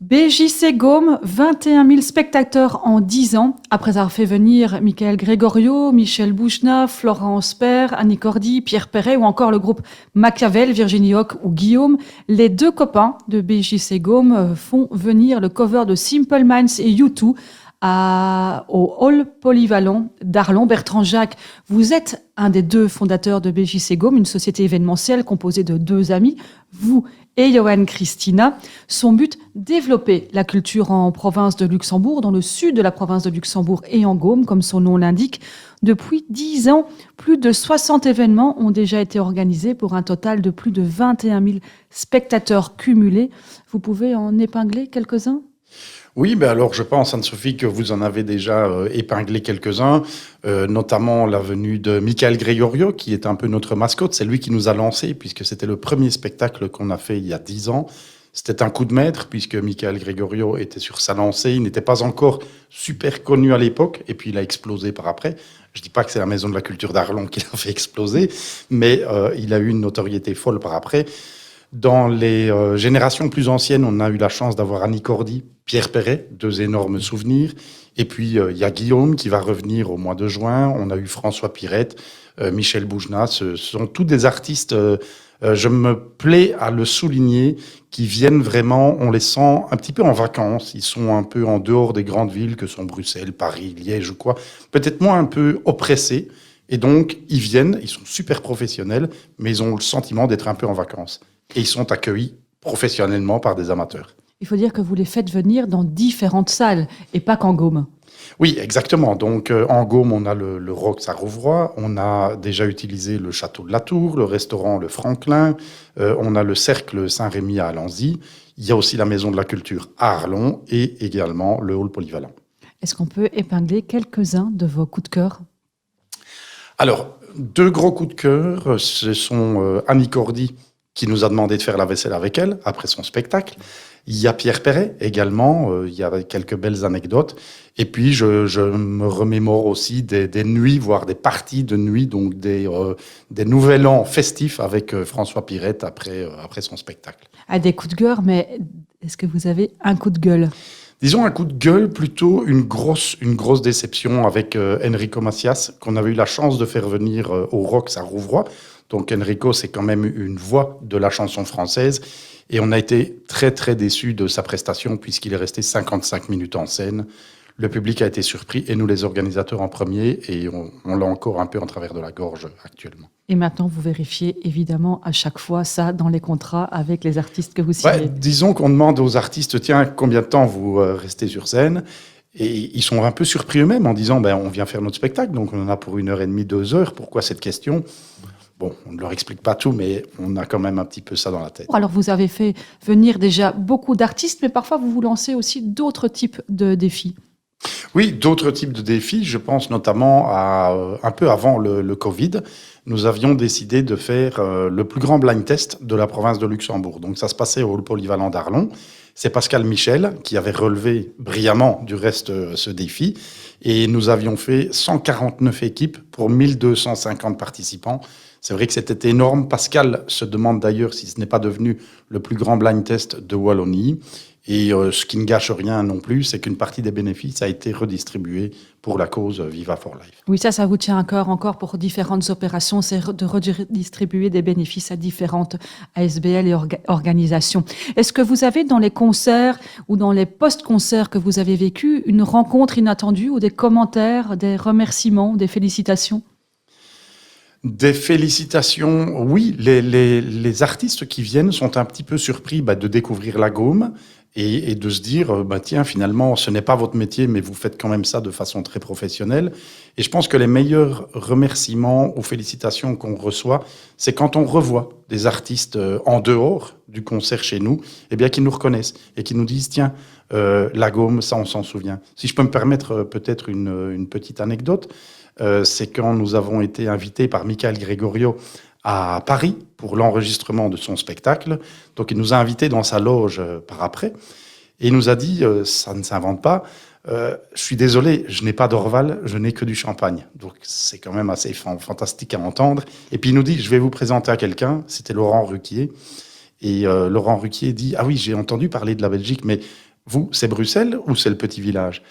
BJC Gaume, 21 000 spectateurs en 10 ans. Après avoir fait venir Michael Gregorio, Michel Bouchna, Florence Père, Annie Cordy, Pierre Perret ou encore le groupe Machiavel, Virginie Hoc ou Guillaume, les deux copains de BJC Gaume font venir le cover de Simple Minds et U2 au Hall Polyvalent d'Arlon. Bertrand Jacques, vous êtes un des deux fondateurs de BJC Gaume, une société événementielle composée de deux amis, vous et Johan Christina. Son but, développer la culture en province de Luxembourg, dans le sud de la province de Luxembourg et en Gaume, comme son nom l'indique. Depuis 10 ans, plus de 60 événements ont déjà été organisés pour un total de plus de 21 000 spectateurs cumulés. Vous pouvez en épingler quelques-uns ? Oui, alors je pense, Anne-Sophie, que vous en avez déjà épinglé quelques-uns, notamment la venue de Michael Gregorio, qui est un peu notre mascotte. C'est lui qui nous a lancé, puisque c'était le premier spectacle qu'on a fait il y a 10 ans. C'était un coup de maître, puisque Michael Gregorio était sur sa lancée. Il n'était pas encore super connu à l'époque, et puis il a explosé par après. Je dis pas que c'est la Maison de la Culture d'Arlon qui l'a fait exploser, mais il a eu une notoriété folle par après. Dans les générations plus anciennes, on a eu la chance d'avoir Annie Cordy, Pierre Perret, deux énormes souvenirs. Et puis, il y a Guillaume qui va revenir au mois de juin. On a eu François Pirette, Michel Boujna. Ce sont tous des artistes, je me plais à le souligner, qui viennent vraiment, on les sent un petit peu en vacances. Ils sont un peu en dehors des grandes villes que sont Bruxelles, Paris, Liège ou quoi. Peut-être moins un peu oppressés. Et donc, ils viennent, ils sont super professionnels, mais ils ont le sentiment d'être un peu en vacances. Et ils sont accueillis professionnellement par des amateurs. Il faut dire que vous les faites venir dans différentes salles et pas qu'en Gaume. Oui, exactement. Donc, en Gaume, on a le Rox à Rouvroy, on a déjà utilisé le Château de la Tour, le restaurant Le Franklin, on a le Cercle Saint-Rémy à Alanzy, il y a aussi la Maison de la Culture à Arlon et également le Hall Polyvalent. Est-ce qu'on peut épingler quelques-uns de vos coups de cœur ? Alors, deux gros coups de cœur, ce sont Annie Cordy, qui nous a demandé de faire la vaisselle avec elle après son spectacle. Il y a Pierre Perret également, il y a quelques belles anecdotes. Et puis, je me remémore aussi des nuits, voire des parties de nuit, donc des nouvel an festifs avec François Pirette après son spectacle. Ah, des coups de gueule, mais est-ce que vous avez un coup de gueule ? Disons un coup de gueule, plutôt une grosse déception avec Enrico Macias, qu'on avait eu la chance de faire venir au Rox à Rouvroy. Donc Enrico, c'est quand même une voix de la chanson française. Et on a été très, très déçus de sa prestation puisqu'il est resté 55 minutes en scène. Le public a été surpris et nous, les organisateurs, en premier. Et on l'a encore un peu en travers de la gorge actuellement. Et maintenant, vous vérifiez évidemment à chaque fois ça dans les contrats avec les artistes que vous signez. Ouais, disons qu'on demande aux artistes, tiens, combien de temps vous restez sur scène ? Et ils sont un peu surpris eux-mêmes en disant, on vient faire notre spectacle, donc on en a pour 1h30, 2 heures. Pourquoi cette question ? Bon, on ne leur explique pas tout, mais on a quand même un petit peu ça dans la tête. Alors, vous avez fait venir déjà beaucoup d'artistes, mais parfois vous vous lancez aussi d'autres types de défis. Oui, d'autres types de défis. Je pense notamment à un peu avant le Covid. Nous avions décidé de faire le plus grand blind test de la province de Luxembourg. Donc, ça se passait au Hall Polyvalent d'Arlon. C'est Pascal Michel qui avait relevé brillamment du reste ce défi. Et nous avions fait 149 équipes pour 1250 participants. C'est vrai que c'était énorme. Pascal se demande d'ailleurs si ce n'est pas devenu le plus grand blind test de Wallonie. Et ce qui ne gâche rien non plus, c'est qu'une partie des bénéfices a été redistribuée pour la cause Viva for Life. Oui, ça vous tient à cœur encore pour différentes opérations, c'est de redistribuer des bénéfices à différentes ASBL et organisations. Est-ce que vous avez dans les concerts ou dans les post-concerts que vous avez vécus une rencontre inattendue ou des commentaires, des remerciements, des félicitations ? Des félicitations, oui. Les artistes qui viennent sont un petit peu surpris de découvrir la Gaume et de se dire, tiens, finalement, ce n'est pas votre métier, mais vous faites quand même ça de façon très professionnelle. Et je pense que les meilleurs remerciements ou félicitations qu'on reçoit, c'est quand on revoit des artistes en dehors du concert chez nous, qui nous reconnaissent et qui nous disent, tiens, la Gaume, ça, on s'en souvient. Si je peux me permettre peut-être une petite anecdote, c'est quand nous avons été invités par Michael Gregorio à Paris pour l'enregistrement de son spectacle. Donc, il nous a invités dans sa loge par après et il nous a dit, ça ne s'invente pas, je suis désolé, je n'ai pas d'Orval, je n'ai que du champagne. Donc, c'est quand même assez fantastique à entendre. Et puis, il nous dit, je vais vous présenter à quelqu'un, c'était Laurent Ruquier. Et Laurent Ruquier dit « Ah oui, j'ai entendu parler de la Belgique, mais vous, c'est Bruxelles ou c'est le petit village ?»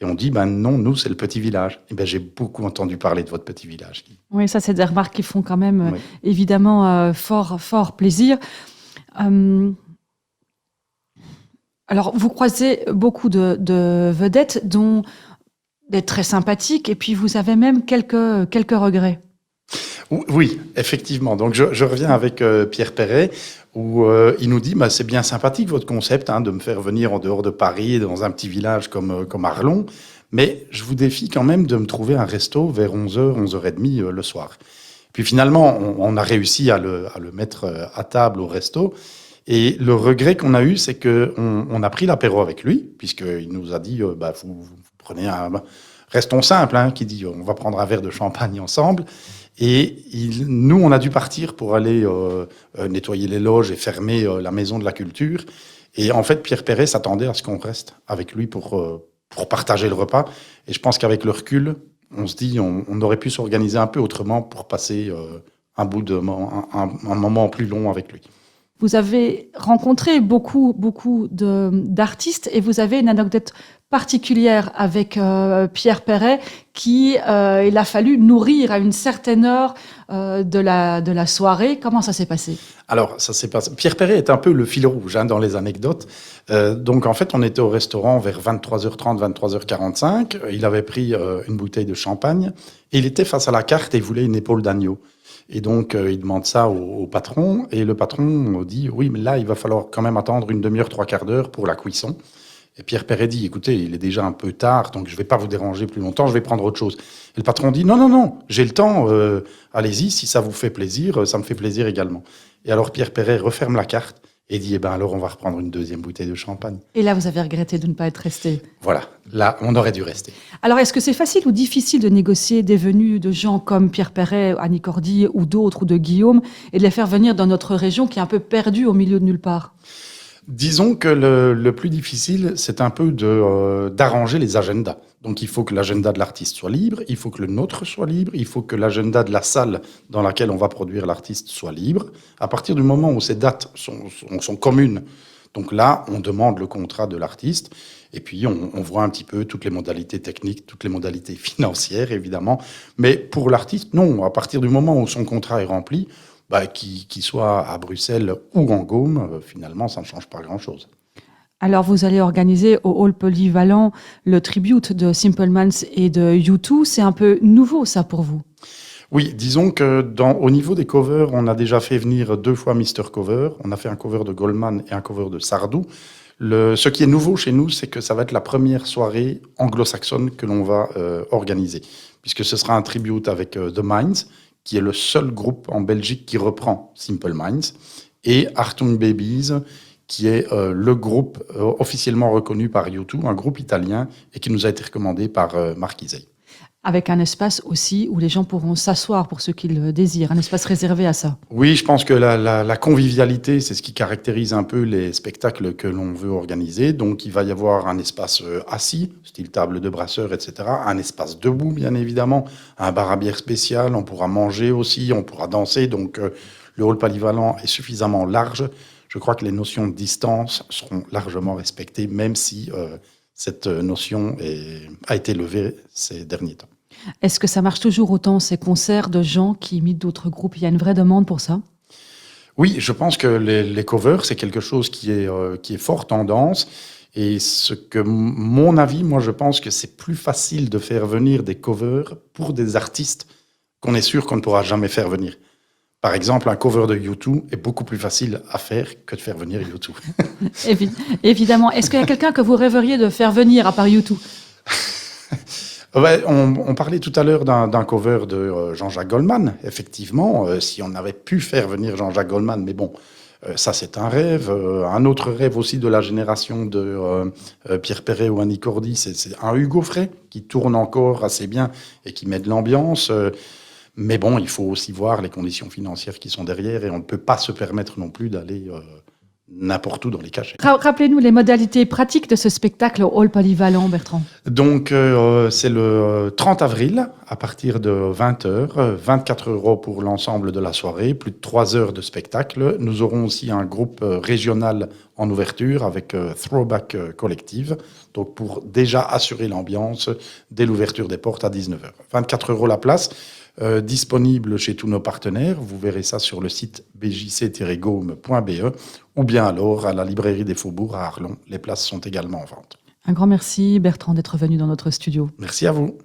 Et on dit « Ben non, nous, c'est le petit village. » Et ben j'ai beaucoup entendu parler de votre petit village. Oui, ça, c'est des remarques qui font quand même Oui. évidemment fort plaisir. Alors, vous croisez beaucoup de vedettes, dont des très sympathiques, et puis vous avez même quelques regrets. Oui, effectivement. Donc, je reviens avec Pierre Perret, où il nous dit bah, c'est bien sympathique votre concept de me faire venir en dehors de Paris, dans un petit village comme Arlon, mais je vous défie quand même de me trouver un resto vers 11h, 11h30 le soir. Puis finalement, on a réussi à le mettre à table au resto. Et le regret qu'on a eu, c'est qu'on a pris l'apéro avec lui, puisqu'il nous a dit vous prenez un. Restons simples, qui dit on va prendre un verre de champagne ensemble. Et nous, on a dû partir pour aller nettoyer les loges et fermer la maison de la culture. Et en fait, Pierre Perret s'attendait à ce qu'on reste avec lui pour partager le repas. Et je pense qu'avec le recul, on se dit on aurait pu s'organiser un peu autrement pour passer un moment plus long avec lui. Vous avez rencontré beaucoup d'artistes et vous avez une anecdote particulière avec Pierre Perret qui il a fallu nourrir à une certaine heure de la soirée. Comment ça s'est passé? Alors, ça s'est passé. Pierre Perret est un peu le fil rouge dans les anecdotes. Donc, en fait, on était au restaurant vers 23h30, 23h45. Il avait pris une bouteille de champagne et il était face à la carte et il voulait une épaule d'agneau. Et donc, il demande ça au patron, et le patron dit « Oui, mais là, il va falloir quand même attendre une demi-heure, trois quarts d'heure pour la cuisson. » Et Pierre Perret dit « Écoutez, il est déjà un peu tard, donc je ne vais pas vous déranger plus longtemps, je vais prendre autre chose. » Et le patron dit « Non, j'ai le temps, allez-y, si ça vous fait plaisir, ça me fait plaisir également. » Et alors, Pierre Perret referme la carte et dit « Eh bien, alors, on va reprendre une deuxième bouteille de champagne. » Et là, vous avez regretté de ne pas être resté. Voilà, là, on aurait dû rester. Alors, est-ce que c'est facile ou difficile de négocier des venues de gens comme Pierre Perret, Annie Cordy ou d'autres, ou de Guillaume, et de les faire venir dans notre région qui est un peu perdue au milieu de nulle part? Disons que le plus difficile, c'est un peu d'arranger les agendas. Donc, il faut que l'agenda de l'artiste soit libre, il faut que le nôtre soit libre, il faut que l'agenda de la salle dans laquelle on va produire l'artiste soit libre. À partir du moment où ces dates sont communes, donc là, on demande le contrat de l'artiste et puis on voit un petit peu toutes les modalités techniques, toutes les modalités financières, évidemment. Mais pour l'artiste, non. À partir du moment où son contrat est rempli, qu'il soit à Bruxelles ou en Gaume, finalement, ça ne change pas grand-chose. Alors, vous allez organiser au Hall Polyvalent le tribute de Simple Minds et de U2. C'est un peu nouveau, ça, pour vous? Oui, disons que au niveau des covers, on a déjà fait venir 2 fois Mister Cover. On a fait un cover de Goldman et un cover de Sardou. Ce qui est nouveau chez nous, c'est que ça va être la première soirée anglo-saxonne que l'on va organiser, puisque ce sera un tribute avec The Minds, qui est le seul groupe en Belgique qui reprend Simple Minds, et Artung Babies, qui est le groupe officiellement reconnu par U2, un groupe italien, et qui nous a été recommandé par Mark Isay. Avec un espace aussi où les gens pourront s'asseoir pour ceux qui le désirent, un espace réservé à ça. Oui, je pense que la convivialité, c'est ce qui caractérise un peu les spectacles que l'on veut organiser. Donc, il va y avoir un espace assis, style table de brasseur, etc. Un espace debout, bien évidemment. Un bar à bière spécial. On pourra manger aussi, on pourra danser. Donc, le hall polyvalent est suffisamment large. Je crois que les notions de distance seront largement respectées, même si cette notion a été levée ces derniers temps. Est-ce que ça marche toujours autant, ces concerts de gens qui imitent d'autres groupes? Il y a une vraie demande pour ça? Oui, je pense que les covers, c'est quelque chose qui est fort tendance. Et mon avis, moi, je pense que c'est plus facile de faire venir des covers pour des artistes qu'on est sûr qu'on ne pourra jamais faire venir. Par exemple, un cover de U2 est beaucoup plus facile à faire que de faire venir U2. Évidemment. Est-ce qu'il y a quelqu'un que vous rêveriez de faire venir à part U2? Ouais, on parlait tout à l'heure d'un cover de Jean-Jacques Goldman. Effectivement, si on avait pu faire venir Jean-Jacques Goldman, mais bon, ça c'est un rêve. Un autre rêve aussi de la génération de Pierre Perret ou Annie Cordy, c'est un Hugo Frey qui tourne encore assez bien et qui met de l'ambiance. Mais bon, il faut aussi voir les conditions financières qui sont derrière et on ne peut pas se permettre non plus d'aller n'importe où dans les cachets. Rappelez-nous les modalités pratiques de ce spectacle au hall polyvalent, Bertrand. Donc, c'est le 30 avril, à partir de 20h, 24 € pour l'ensemble de la soirée, plus de 3 heures de spectacle. Nous aurons aussi un groupe régional en ouverture avec Throwback Collective, donc pour déjà assurer l'ambiance dès l'ouverture des portes à 19h. 24 € la place, disponible chez tous nos partenaires. Vous verrez ça sur le site bjc-gaume.be ou bien alors à la librairie des Faubourgs à Arlon. Les places sont également en vente. Un grand merci, Bertrand, d'être venu dans notre studio. Merci à vous.